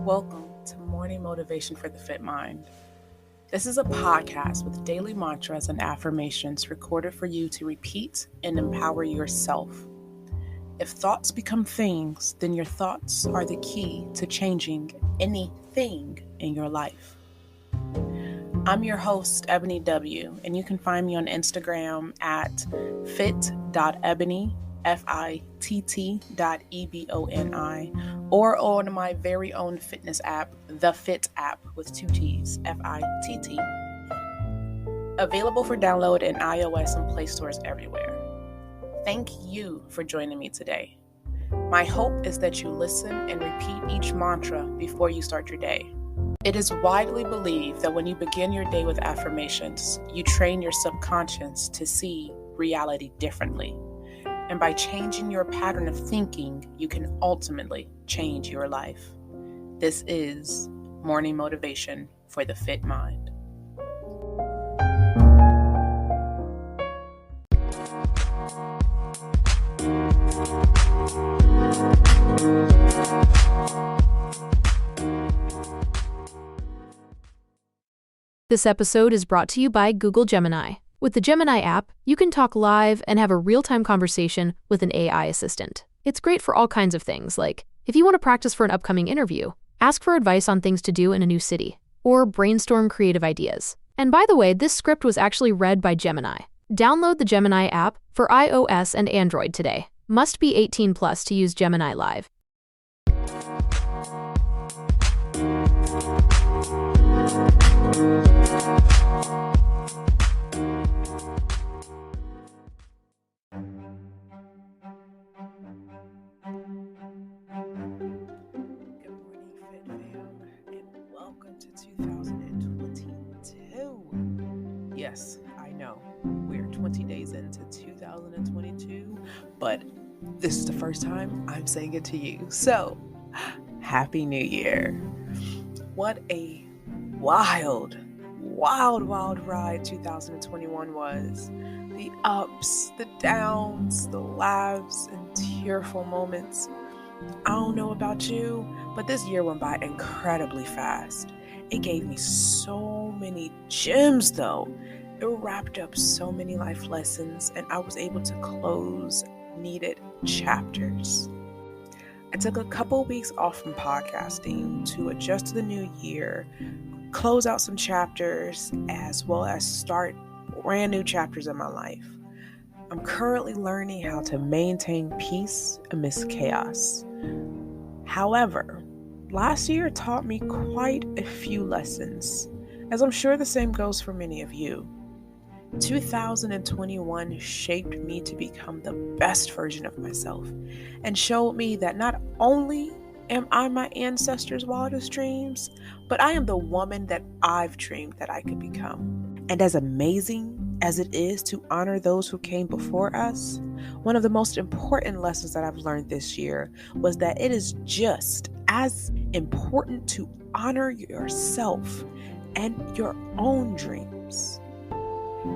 Welcome to Morning Motivation for the Fit Mind. This is a podcast with daily mantras and affirmations recorded for you to repeat and empower yourself. If thoughts become things, then your thoughts are the key to changing anything in your life. I'm your host, Ebony W., and you can find me on Instagram at fit.ebony, FITT.EBONI, or on my very own fitness app, the Fit app with 2 T's, FITT. Available for download in iOS and Play stores everywhere. Thank you for joining me today. My hope is that you listen and repeat each mantra before you start your day. It is widely believed that when you begin your day with affirmations, you train your subconscious to see reality differently. And by changing your pattern of thinking, you can ultimately change your life. This is Morning Motivation for the Fit Mind. This episode is brought to you by Google Gemini. With the Gemini app, you can talk live and have a real-time conversation with an AI assistant. It's great for all kinds of things, like if you want to practice for an upcoming interview, ask for advice on things to do in a new city, or brainstorm creative ideas. And by the way, this script was actually read by Gemini. Download the Gemini app for iOS and Android today. Must be 18 plus to use Gemini Live. To 2022. Yes, I know we're 20 days into 2022, but this is the first time I'm saying it to you. So, Happy New Year. What a wild ride 2021 was. The ups, the downs, the laughs, and tearful moments. I don't know about you, but this year went by incredibly fast. It gave me so many gems, though. It wrapped up so many life lessons, and I was able to close needed chapters. I took a couple weeks off from podcasting to adjust to the new year, close out some chapters, as well as start brand new chapters in my life. I'm currently learning how to maintain peace amidst chaos. However, last year taught me quite a few lessons, as I'm sure the same goes for many of you. 2021 shaped me to become the best version of myself and showed me that not only am I my ancestors' wildest dreams, but I am the woman that I've dreamed that I could become. And as amazing as it is to honor those who came before us, one of the most important lessons that I've learned this year was that it is just as important to honor yourself and your own dreams.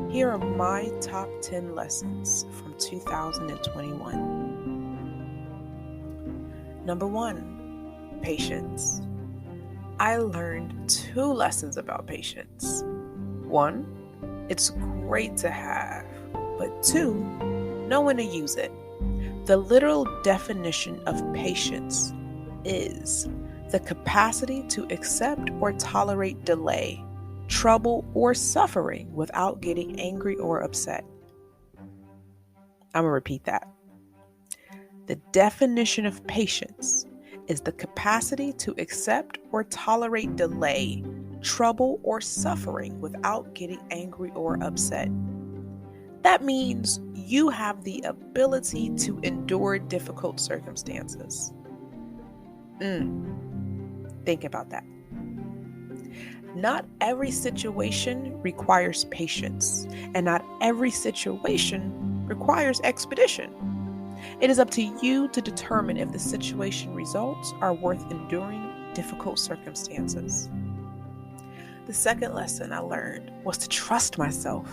Here are my top 10 lessons from 2021. Number 1, patience. I learned 2 lessons about patience. 1, it's great to have, but 2, know when to use it. The literal definition of patience is the capacity to accept or tolerate delay, trouble, or suffering without getting angry or upset. I'm going to repeat that. The definition of patience is the capacity to accept or tolerate delay, trouble, or suffering without getting angry or upset. That means you have the ability to endure difficult circumstances. Think about that. Not every situation requires patience, and not every situation requires expedition. It is up to you to determine if the situation results are worth enduring difficult circumstances. The second lesson I learned was to trust myself.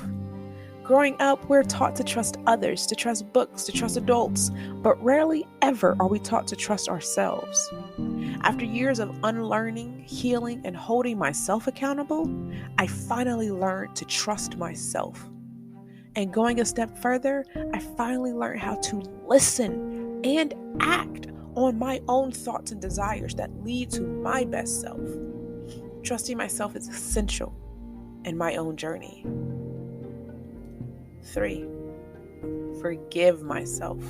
Growing up, we're taught to trust others, to trust books, to trust adults, but rarely ever are we taught to trust ourselves. After years of unlearning, healing, and holding myself accountable, I finally learned to trust myself. And going a step further, I finally learned how to listen and act on my own thoughts and desires that lead to my best self. Trusting myself is essential in my own journey. 3, forgive myself.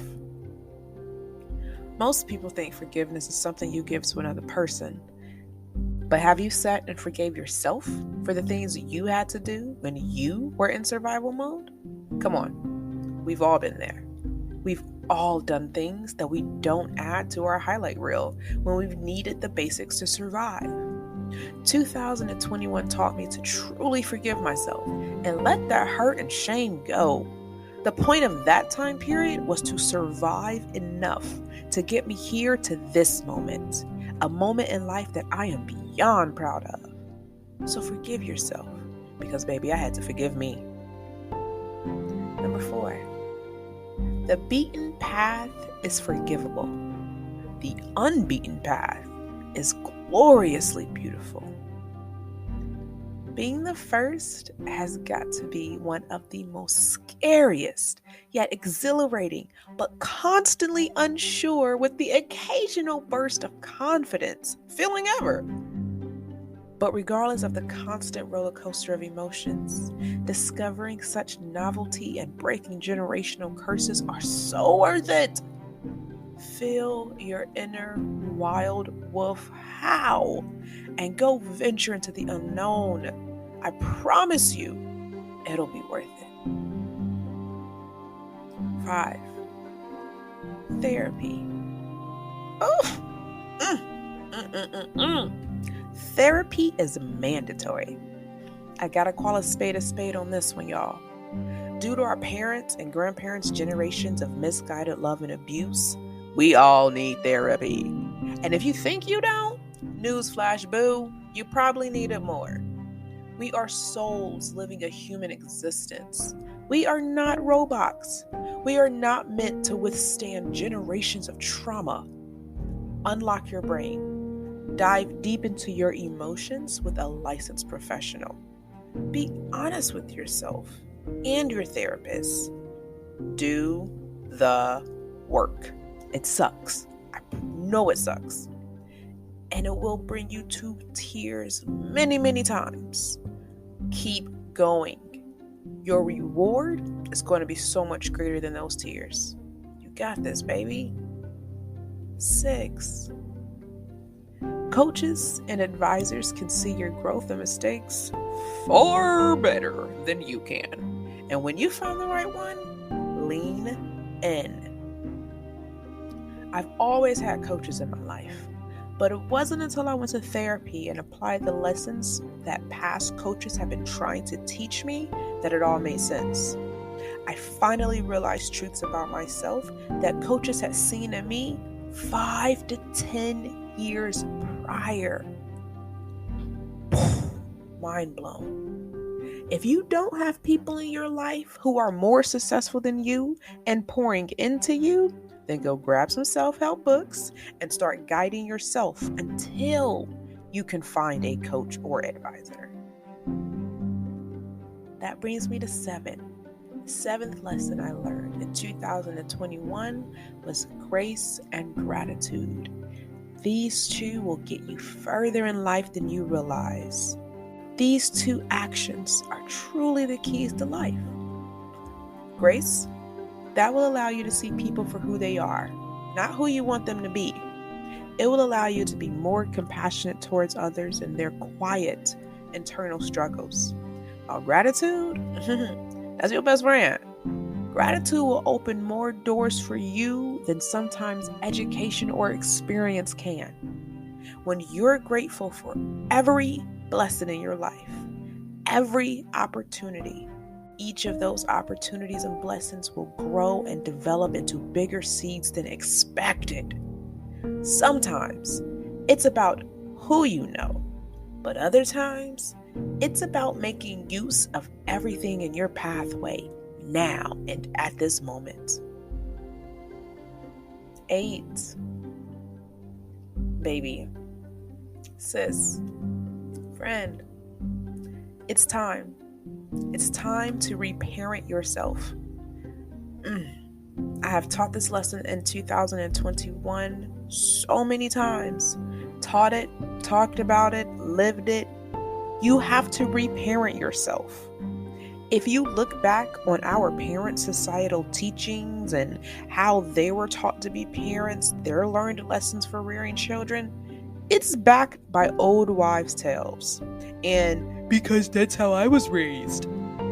Most people think forgiveness is something you give to another person. But have you sat and forgave yourself for the things you had to do when you were in survival mode? Come on, we've all been there. We've all done things that we don't add to our highlight reel when we've needed the basics to survive. 2021 taught me to truly forgive myself and let that hurt and shame go. The point of that time period was to survive enough to get me here to this moment, a moment in life that I am beyond proud of. So forgive yourself, because baby, I had to forgive me. Number 4, the beaten path is forgivable. The unbeaten path is gloriously beautiful. Being the first has got to be one of the most scariest, yet exhilarating, but constantly unsure with the occasional burst of confidence feeling ever. But regardless of the constant roller coaster of emotions, discovering such novelty and breaking generational curses are so worth it. Feel your inner wild wolf howl and go venture into the unknown. I promise you, it'll be worth it. 5, therapy. Therapy is mandatory. I gotta call a spade on this one, y'all. Due to our parents' and grandparents' generations of misguided love and abuse, we all need therapy. And if you think you don't, newsflash, boo, you probably need it more. We are souls living a human existence. We are not robots. We are not meant to withstand generations of trauma. Unlock your brain. Dive deep into your emotions with a licensed professional. Be honest with yourself and your therapist. Do the work. It sucks. I know it sucks. And it will bring you to tears many, many times. Keep going. Your reward is going to be so much greater than those tears. You got this, baby. 6, coaches and advisors can see your growth and mistakes far better than you can. And when you find the right one, lean in. I've always had coaches in my life, but it wasn't until I went to therapy and applied the lessons that past coaches have been trying to teach me that it all made sense. I finally realized truths about myself that coaches had seen in me 5 to 10 years prior. Mind blown. If you don't have people in your life who are more successful than you and pouring into you, then go grab some self-help books and start guiding yourself until you can find a coach or advisor. That brings me to 7. The 7th lesson I learned in 2021 was grace and gratitude. These two will get you further in life than you realize. These 2 actions are truly the keys to life. Grace, that will allow you to see people for who they are, not who you want them to be. It will allow you to be more compassionate towards others and their quiet internal struggles. Gratitude, that's your best friend. Gratitude will open more doors for you than sometimes education or experience can. When you're grateful for every blessing in your life, every opportunity, each of those opportunities and blessings will grow and develop into bigger seeds than expected. Sometimes it's about who you know, but other times it's about making use of everything in your pathway now and at this moment. 8. Baby, Sis, friend, it's time. It's time to reparent yourself. I have taught this lesson in 2021 so many times. Taught it, talked about it, lived it. You have to reparent yourself. If you look back on our parents' societal teachings and how they were taught to be parents, their learned lessons for rearing children, it's backed by old wives' tales. And because that's how I was raised.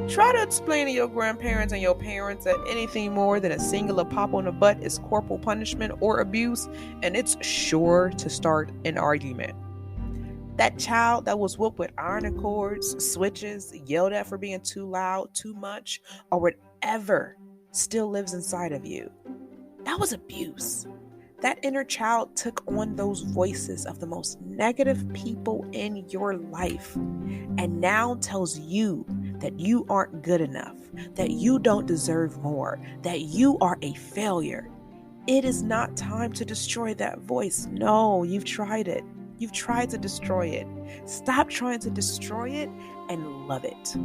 Try to explain to your grandparents and your parents that anything more than a singular pop on the butt is corporal punishment or abuse, and it's sure to start an argument. That child that was whooped with ironing cords, switches, yelled at for being too loud, too much, or whatever still lives inside of you. That was abuse. That inner child took on those voices of the most negative people in your life and now tells you that you aren't good enough, that you don't deserve more, that you are a failure. It is not time to destroy that voice. No, you've tried it. You've tried to destroy it. Stop trying to destroy it and love it.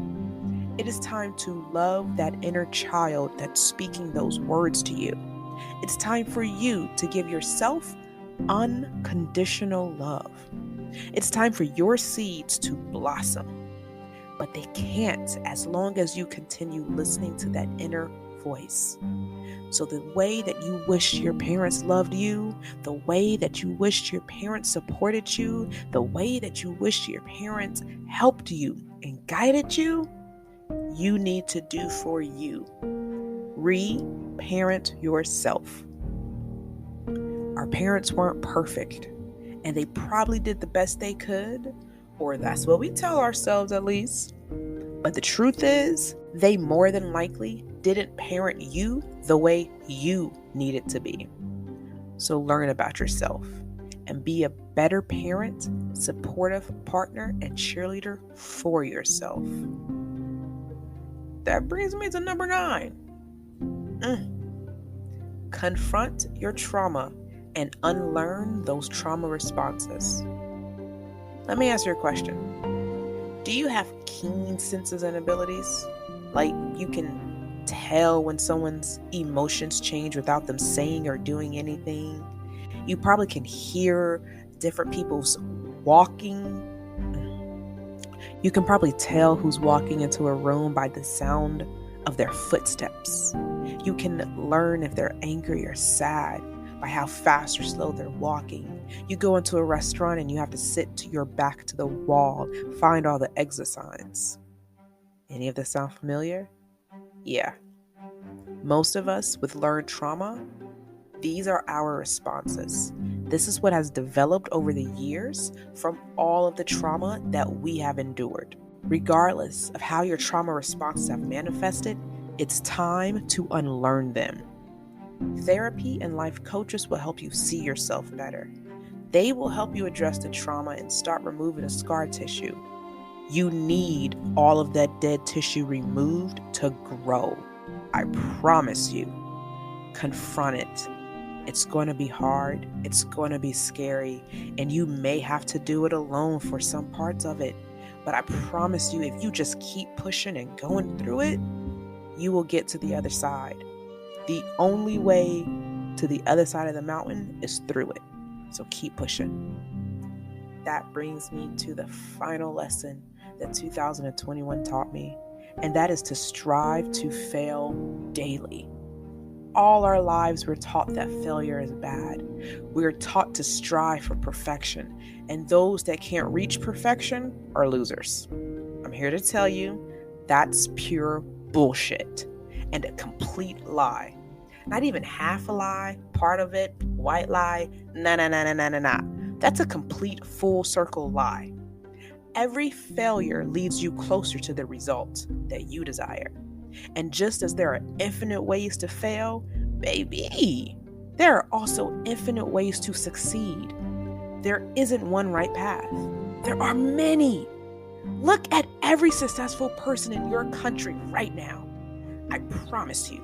It is time to love that inner child that's speaking those words to you. It's time for you to give yourself unconditional love. It's time for your seeds to blossom. But they can't as long as you continue listening to that inner voice. So the way that you wish your parents loved you, the way that you wished your parents supported you, the way that you wished your parents helped you and guided you, you need to do for you. Reparent yourself. Our parents weren't perfect, and they probably did the best they could, or that's what we tell ourselves at least. But the truth is, they more than likely didn't parent you the way you needed to be. So learn about yourself and be a better parent, supportive partner, and cheerleader for yourself. That brings me to number 9. Confront your trauma and unlearn those trauma responses. Let me ask you a question. Do you have keen senses and abilities? Like you can tell when someone's emotions change without them saying or doing anything? You probably can hear different people's walking. You can probably tell who's walking into a room by the sound of their footsteps. You can learn if they're angry or sad by how fast or slow they're walking. You go into a restaurant and you have to sit to your back to the wall, find all the exit signs. Any of this sound familiar? Yeah. Most of us with learned trauma, these are our responses. This is what has developed over the years from all of the trauma that we have endured. Regardless of how your trauma responses have manifested, it's time to unlearn them. Therapy and life coaches will help you see yourself better. They will help you address the trauma and start removing the scar tissue. You need all of that dead tissue removed to grow. I promise you. Confront it. It's going to be hard. It's going to be scary. And you may have to do it alone for some parts of it. But I promise you, if you just keep pushing and going through it, you will get to the other side. The only way to the other side of the mountain is through it. So keep pushing. That brings me to the final lesson that 2021 taught me, and that is to strive to fail daily. All our lives we're taught that failure is bad. We're taught to strive for perfection, and those that can't reach perfection are losers. I'm here to tell you that's pure bullshit and a complete lie. Not even half a lie, part of it, white lie, nah. That's a complete full circle lie. Every failure leads you closer to the result that you desire. And just as there are infinite ways to fail, baby, there are also infinite ways to succeed. There isn't one right path. There are many. Look at every successful person in your country right now. I promise you,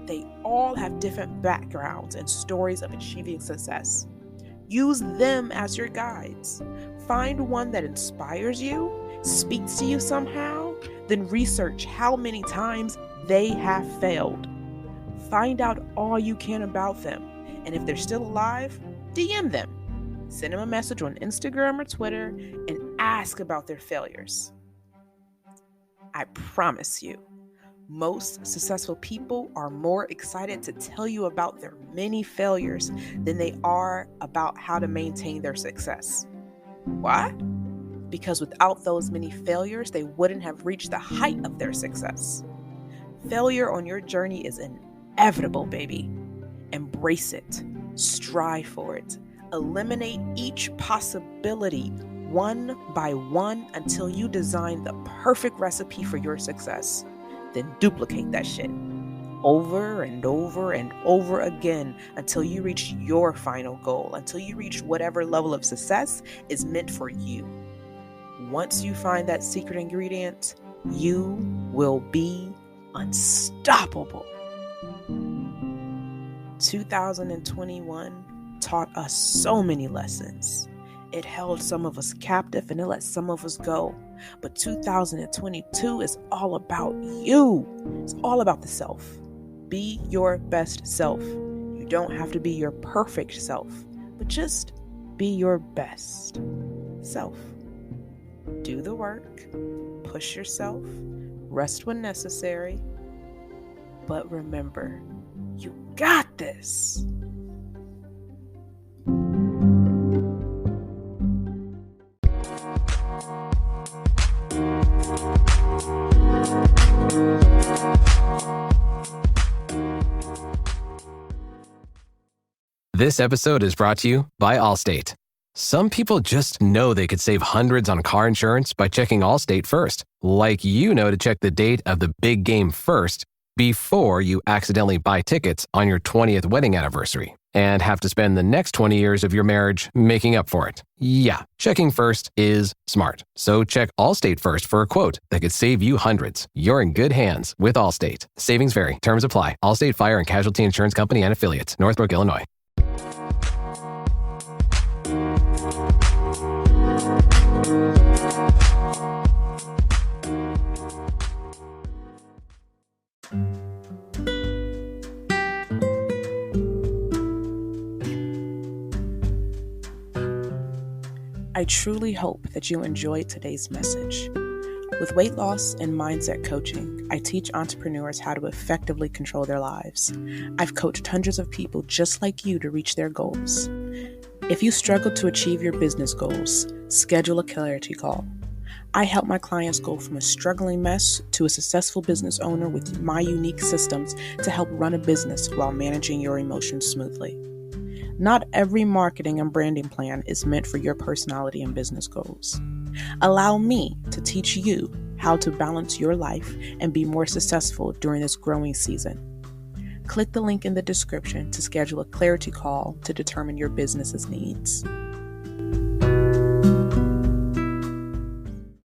they all have different backgrounds and stories of achieving success. Use them as your guides. Find one that inspires you, speaks to you somehow, then research how many times they have failed. Find out all you can about them, and if they're still alive, DM them. Send them a message on Instagram or Twitter and ask about their failures. I promise you, most successful people are more excited to tell you about their many failures than they are about how to maintain their success. Why? Because without those many failures, they wouldn't have reached the height of their success. Failure on your journey is inevitable, baby. Embrace it. Strive for it. Eliminate each possibility one by one until you design the perfect recipe for your success. Then duplicate that shit over and over and over again until you reach your final goal, until you reach whatever level of success is meant for you. Once you find that secret ingredient, you will be unstoppable. 2021 taught us so many lessons. It held some of us captive and it let some of us go. But 2022 is all about you. It's all about the self. Be your best self. You don't have to be your perfect self, but just be your best self. Do the work, push yourself, rest when necessary. But remember, you got this. This episode is brought to you by Allstate. Some people just know they could save hundreds on car insurance by checking Allstate first, like you know to check the date of the big game first before you accidentally buy tickets on your 20th wedding anniversary and have to spend the next 20 years of your marriage making up for it. Yeah, checking first is smart. So check Allstate first for a quote that could save you hundreds. You're in good hands with Allstate. Savings vary. Terms apply. Allstate Fire and Casualty Insurance Company and Affiliates. Northbrook, Illinois. I truly hope that you enjoyed today's message. With weight loss and mindset coaching, I teach entrepreneurs how to effectively control their lives. I've coached hundreds of people just like you to reach their goals. If you struggle to achieve your business goals, schedule a clarity call. I help my clients go from a struggling mess to a successful business owner with my unique systems to help run a business while managing your emotions smoothly. Not every marketing and branding plan is meant for your personality and business goals. Allow me to teach you how to balance your life and be more successful during this growing season. Click the link in the description to schedule a clarity call to determine your business's needs.